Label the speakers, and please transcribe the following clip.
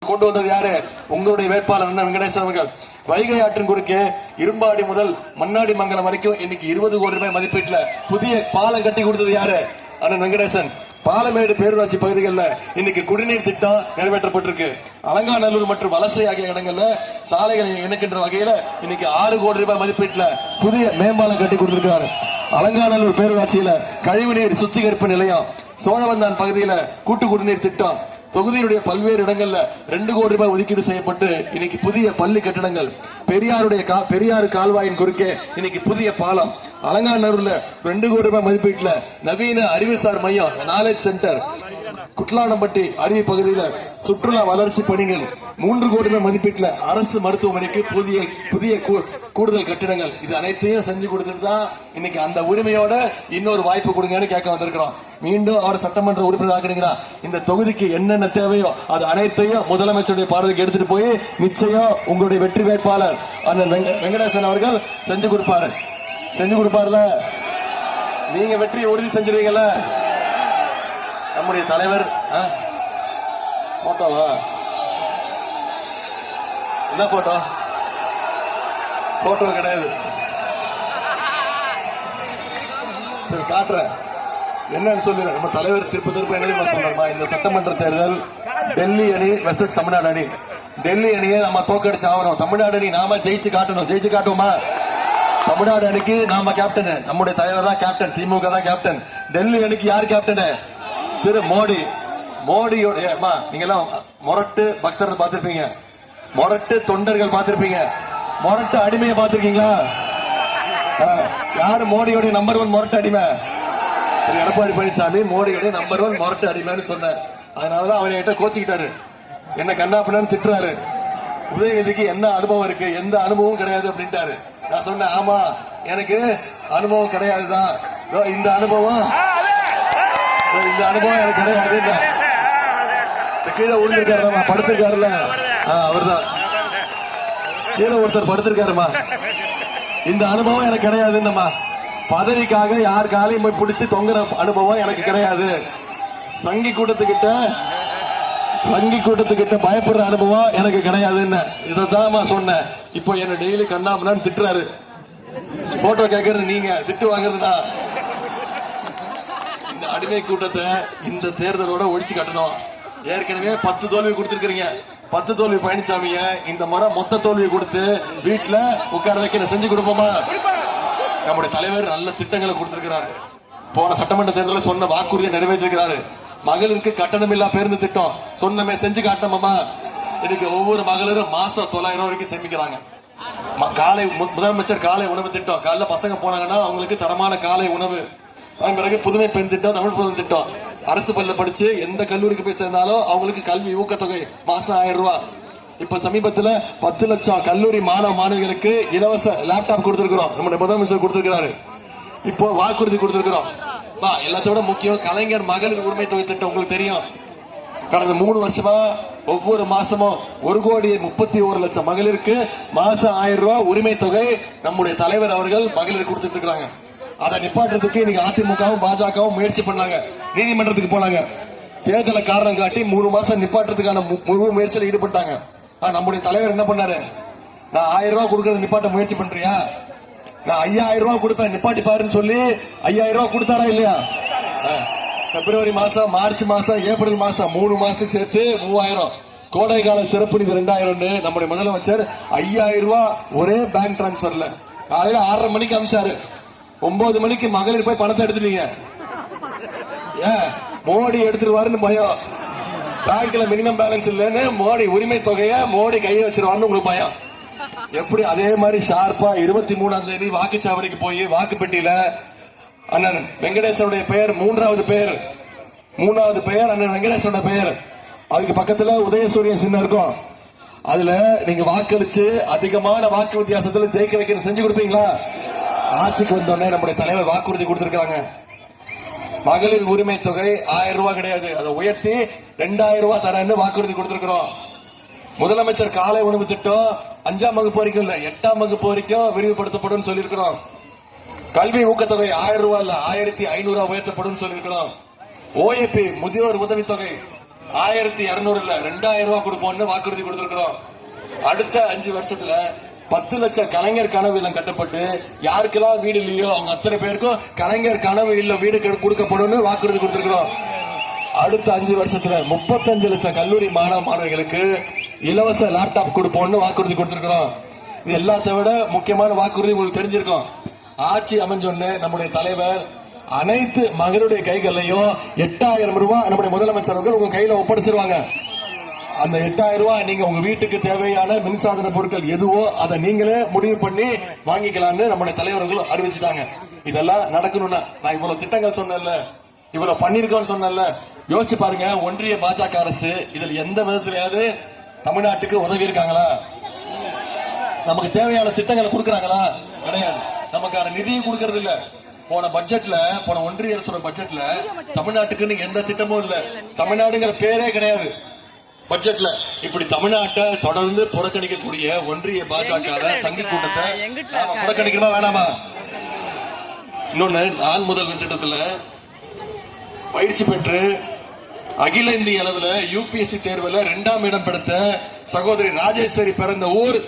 Speaker 1: கொண்டு வந்தது யாரு? உங்களுடைய வேட்பாளர் அண்ணன் வெங்கடேசன் அவர்கள். வைகை ஆற்றின் குறுக்கே இரும்பாடி முதல் மண்ணாடி மங்கலம் வரைக்கும் இன்னைக்கு 20 கோடி ரூபாய் மதிப்பீட்டுல புதிய பாலம் கட்டி கொடுத்தது யாரு? அண்ணன் வெங்கடேசன். பாலமேடு பேரூராட்சி பகுதிகளில் இன்னைக்கு குடிநீர் திட்டம் நிறைவேற்றப்பட்டிருக்கு. அலங்காநல்லூர் மற்றும் வலசை ஆகிய இடங்கள்ல சாலைகளை இணைக்கின்ற வகையில இன்னைக்கு 6 கோடி ரூபாய் மதிப்பீட்டுல புதிய மேம்பாலம் கட்டி கொடுத்திருக்காரு. அலங்காநல்லூர் பேரூராட்சியில கழிவுநீர் சுத்திகரிப்பு நிலையம், சோழவந்தான் பகுதியில கூட்டு குடிநீர் திட்டம், தொகுதியினுடைய பல்வேறு இடங்கள்ல 2 கோடி ரூபாய் ஒதுக்கீடு செய்யப்பட்டு இன்னைக்கு புதிய பள்ளி கட்டிடங்கள், பெரியாறு கால்வாயின் குறுக்கே இன்னைக்கு புதிய பாலம், அலங்காநல்லூர்ல 2 கோடி ரூபாய் மதிப்பீட்டுல நவீன அறிவுசார் மையம் நாலேஜ் சென்டர், குட்லானம்பட்டி அருவி பகுதியில் சுற்றுலா வளர்ச்சி பணிகள், 3 கோடி ரூபாய் மதிப்பீட்டுல அரசு மருத்துவமனைக்கு புதிய கூடுதல் கட்டிடங்கள். இது அனைத்தையும் செஞ்சு கொடுத்துட்டு தான் இன்னைக்கு அந்த உரிமையோட இன்னொரு வாய்ப்பு கொடுங்கன்னு கேட்க வந்திருக்கிறோம். மீண்டும் அவர் சட்டமன்ற உறுப்பினர் ஆக்குறீங்களா? இந்த தொகுதிக்கு என்னென்ன தேவையோ அது அனைத்தையும் முதலமைச்சருடைய பார்வைக்கு எடுத்துட்டு போய் நிச்சயம் உங்களுடைய வெற்றி வேட்பாளர் அந்த வெங்கடேசன் அவர்கள் செஞ்சு கொடுப்பார்ல. நீங்க வெற்றியை உறுதி செஞ்சிருவீங்கல்ல? நம்முடைய தலைவர் போட்டோவா? என்ன போட்டோ? போட்டோ கிடையாது. சரி காட்டுறேன், என்னன்னு சொல்லுங்க. நம்ம தலைவர் திருப்ப என்ன சொன்னார்மா? இந்த சட்டமன்ற தேர்தல் டெல்லி அணி வெர்சஸ் தமிழ்நாடு அணி. டெல்லி அணியை நம்ம தோக்கடிச்சு ஆகணும். தமிழ்நாடு அணி நாம ஜெயிச்சு காட்டுவோமா? தமிழ்நாடு அணிக்கு நாம கேப்டன், நம்முடைய தலைவர் தான் கேப்டன், திமுக தான் கேப்டன். டெல்லி அணிக்கு யார் கேப்டன்? திரு மோடி. மோடியோட நீங்க எல்லாம் மொரட்டு பக்தர்கள் பார்த்திருப்பீங்க, மொரட்டு தொண்டர்கள் பார்த்திருப்பீங்க, மொரட்டு அடிமையை பார்த்திருக்கீங்களா? யாரு மோடியோட நம்பர் 1 மொரட்டு அடிமை? எடப்பாடி பழனிசாமி மோடியோட நம்பர் 1 மொரட்டு அடிமைன்னு சொன்னார். அதனாலதான் அவர் என்கிட்ட கோச்சிக்கிட்டாரு, என்ன கண்ணாப்பின்னு திட்டுறாரு. உதயநிதிக்கு என்ன அனுபவம் இருக்கு? எந்த அனுபவம் கிடையாது அப்படின்ட்டாரு. நான் சொன்னேன், ஆமா எனக்கு அனுபவம் கிடையாதுதான், இந்த அனுபவம் எனக்கு கிடையாது. கீழே விழுந்திருக்காரு, படுத்திருக்காருல்ல, அவர்தான் கீழே ஒருத்தர் படுத்திருக்காருமா. இந்த அனுபவம் எனக்கு கிடையாதுன்னம்மா. பதவிக்காக யார் காலையும் போய் பிடிச்சி தொங்குற அனுபவம் எனக்கு கிடையாது. சங்கி கூட்டத்துக்கிட்ட பயப்படுற அனுபவம் எனக்கு கிடையாதுன்னு இதான் சொன்னேன். இப்போ என்ன டெய்லி கண்ணாமன்னு திட்டுறாரு. போட்டோ கேட்கறது நீங்க, திட்டு வாங்குறதுனா. இந்த அடிமை கூட்டத்தை இந்த தேர்தலோட ஒழிச்சு கட்டணும். ஏற்கனவே 10 தோல்வி கொடுத்திருக்கிறீங்க. 10 தோல்வி பழனிசாமிய இந்த முறை மொத்த தோல்வி கொடுத்து வீட்டுல உட்கார வைக்க செஞ்சு கொடுப்போமா? நம்முடைய தலைவர் நல்ல திட்டங்களை கொடுத்திருக்கிறாரு. போன சட்டமன்ற தேர்தலில் சொன்ன வாக்குறுதியை நிறைவேற்றிருக்கிறாரு. மகளிருக்கு கட்டணமில்லா பேருந்து திட்டம் சொன்னமே செஞ்சு காட்டணுமா? இன்னைக்கு ஒவ்வொரு மகளிரும் மாசம் 900 வரைக்கும் சேமிக்கிறாங்க. காலை முதலமைச்சர் காலை உணவு திட்டம், காலைல பசங்க போனாங்கன்னா அவங்களுக்கு தரமான காலை உணவு. அதன் பிறகு புதுமை பெண் திட்டம், தமிழ் புதுமை திட்டம். அரசு பள்ளியில படிச்சு எந்த கல்லூரிக்கு போய் சேர்ந்தாலும் அவங்களுக்கு கல்வி ஊக்கத்தொகை மாசம் 1000 ரூபாய். இப்ப சமீபத்தில் 10 லட்சம் கல்லூரி மாணவிகளுக்கு இலவச லேப்டாப் கொடுத்திருக்கிறோம். நம்முடைய முதலமைச்சர் கொடுத்திருக்கிறாரு. இப்போ வாக்குறுதி கொடுத்திருக்கிறோம். எல்லாத்தோட முக்கியம் கலைஞர் மகளிர் உரிமை தொகை திட்டம். உங்களுக்கு தெரியும், கடந்த 3 வருஷமா ஒவ்வொரு மாசமும் 1,31,00,000 மகளிருக்கு மாசம் 1000 ரூபாய் உரிமை தொகை நம்முடைய தலைவர் அவர்கள் மகளிர் கொடுத்துட்டு இருக்காங்க. அதை நிப்பாட்டுறதுக்கு இன்னைக்கு அதிமுகவும் பாஜகவும் முயற்சி பண்ணாங்க, நீதிமன்றத்துக்கு போனாங்க. தேர்தலை காரணம் காட்டி 3 மாசம் நிப்பாட்டுறதுக்கான முழு முயற்சியில் ஈடுபட்டாங்க. நம்முடைய தலைவர் என்ன பண்ணாரு? நான் 1000 ரூபாய் கொடுக்கறது நிப்பாட்ட முயற்சி பண்றியா? நான் 5000 ரூபாய் கொடுப்பேன் நிப்பாட்டி பாருன்னு சொல்லி 5000 ரூபாய் கொடுத்தாரா இல்லையா? பிப்ரவரி மாசம், மார்ச் மாசம், ஏப்ரல் மாசம் 3 மாசத்துக்கு சேர்த்து 3000. கோடை கால சிறப்பு நிதி 2000. நம்முடைய முதலமைச்சர் 5000 ரூபாய் ஒரே பேங்க் டிரான்ஸ்பர்ல காலையில 6:30 மணிக்கு அமிச்சாரு. 9 மணிக்கு மகளிர் போய் பணத்தை எடுத்துட்டீங்க. மோடி எடுத்துருவாருன்னு பயம். பேங்க்ல மினிமம் பேலன்ஸ் இல்லைன்னு மோடி உரிமை தொகையை மோடி கையை வச்சிருவாருன்னு உங்களுக்கு பயம். எப்படி அதே மாதிரி ஷார்ப்பா 23ஆம் தேதி வாக்குச்சாவடிக்கு போய் வாக்குப்பெட்டியில அண்ணன் வெங்கடேசனுடைய பெயர் 3வது பெயர் அண்ணன் வெங்கடேசனுடைய பெயர், அதுக்கு பக்கத்துல உதயசூரியன் சின்னம் இருக்கும். அதுல நீங்க வாக்களிச்சு அதிகமான வாக்கு வித்தியாசத்துல ஜெயிக்க வைக்க செஞ்சு கொடுப்பீங்களா? ஆட்சிக்கு வந்தோடனே நம்முடைய தலைவர் வாக்குறுதி கொடுத்திருக்காங்க. மகளிர் உரிமை தொகை 1000 ரூபாய் கிடையாது, அதை உயர்த்தி 2000 ரூபாய் தரேன்னு வாக்குறுதி கொடுத்திருக்கிறோம். முதலமைச்சர் காலை உணவு திட்டம் 5ஆம் வகுப்பு வரைக்கும் இல்ல 8ஆம் வகுப்பு வரைக்கும் விரிவுபடுத்தப்படும் சொல்லியிருக்கிறோம். கல்வி ஊக்கத்தொகை 1000 ரூபாய் இல்ல 1500 ரூபாய் உயர்த்தப்படும் சொல்லியிருக்கிறோம். OAP முதியோர் உதவித்தொகை 1200 இல்ல 2000 ரூபாய் கொடுப்போம்னு வாக்குறுதி கொடுத்திருக்கிறோம். அடுத்த 5 வருஷத்துல 10 லட்சம் கலைஞர் கனவு இல்லம் கட்டப்பட்டு யாருக்கெல்லாம் வீடு இல்லையோ அவங்க அத்தனை பேருக்கும் கலைஞர் கனவு இல்ல வீடு கொடுக்கப்படும் வாக்குறுதி கொடுத்திருக்கிறோம். அடுத்த 5 வருஷத்துல 35 லட்சம் கல்லூரி மாணவ மாணவிகளுக்கு இலவச லேப்டாப் கொடுப்போம்னு வாக்குறுதி கொடுத்திருக்கிறோம். இது எல்லாத்தை விட முக்கியமான வாக்குறுதி உங்களுக்கு தெரிஞ்சிருக்கும். ஆட்சி அமைஞ்சொன்னு நம்முடைய தலைவர் அனைத்து மகளுடைய கைகளையும் 8000 ரூபாய் நம்முடைய முதலமைச்சர்கள் உங்க கையில ஒப்படைச்சிருவாங்க. அந்த 8000 ரூபாய் நீங்க உங்க வீட்டுக்கு தேவையான மின்சாதன பொருட்கள் எதுவோ அதை நீங்களே முடிவு பண்ணி வாங்கிக்கலாம்னு நம்முடைய தலைவர்கள் அறிவிச்சிட்டாங்க. இதெல்லாம் நடக்கணும்னா நான் இவ்வளவு திட்டங்கள் சொன்னேன்ல, இவ்வளவு பண்ணிருக்கோம்னு சொன்னேன்ல, யோசிச்சு பாருங்க. ஒன்றிய பாஜக அரசு இதில் எந்த விதத்திலேயாவது தமிழ்நாட்டுக்கு உதவி இருக்காங்களா? நமக்கு தேவையான திட்டங்களை கொடுக்கறாங்களா? கிடையாது. நமக்கான நிதியை கொடுக்கறது இல்ல. போன ஒன்றிய அரசோட பட்ஜெட்ல தமிழ்நாட்டுக்கு எந்த திட்டமும் இல்ல. தமிழ்நாடுங்கிற பேரே கிடையாது பட்ஜெட்ல. இப்படி தமிழ்நாட்டை தொடர்ந்து புறக்கணிக்கக்கூடிய ஒன்றிய பாஜக சங்கி கூட்டத்தை புறக்கணிக்கணுமா வேணாமா? இன்னொன்னு, நான் முதல்வன் திட்டத்துல பயிற்சி பெற்று அகில இந்திய அளவில் UPSC தேர்வுல 2ஆம் இடம் பெற்ற சகோதரி ராஜேஸ்வரி பிறந்த ஊர்